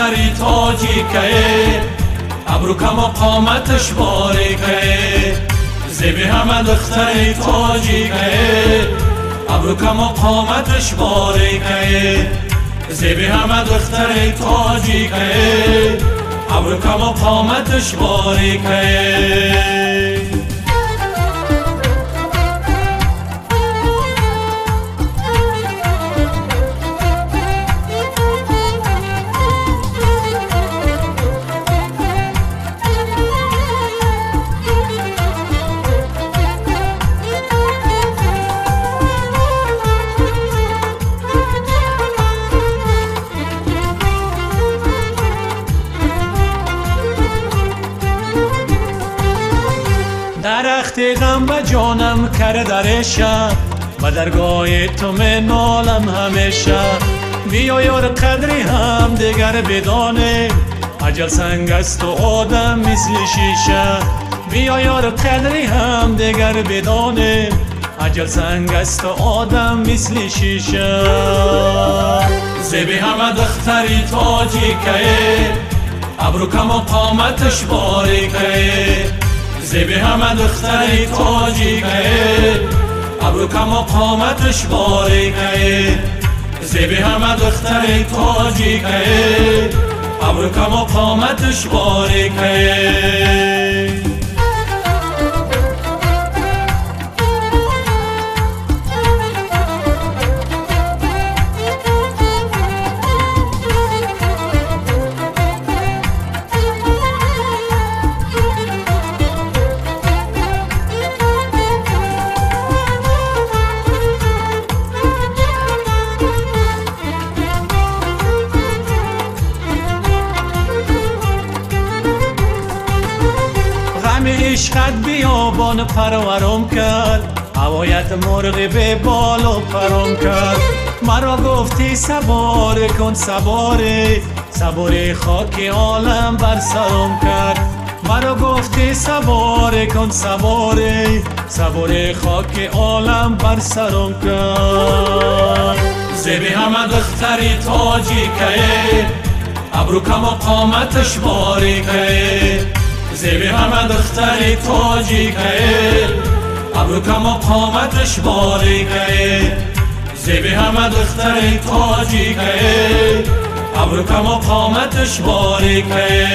دختری تاجی که ابرو کم و قامتش باریکه زیبی همه دختری تاجی که ابرو کم و قامتش باریکه زیبی همه دختری تاجی که ابرو کم و قامتش باریکه درخت غم به جانم کرده درشه و درگاه تو می نالم همیشه بیا یار قدری هم دیگر بدانه اجل سنگ است و آدم مثل شیشه بیا یار قدری هم دیگر بدانه اجل سنگ است و آدم مثل شیشه زیبی همه دختری تاجی که ابرو کم و قامتش باریکه زیبی همه دختری تاجی که ابرو کم و قامتش باریکه زیبی همه دختری تاجی که ابرو کم و قامتش باریکه عشقت بیابان پرورم کرد هوایت مرغ به بالا پرم کرد مرا گفتی سوار کن سواره سواره خاک عالم بر سرم کرد مرا گفتی سوار کن سواره سواره خاک عالم بر سرم کرد زیبی همه دختری تاجی که ابرو کم و قامتش باریکه زیبی همه دختری تاجی که ابرو کم و قامتش باریکه زیبی همه دختری تاجی که ابرو کم و قامتش باریکه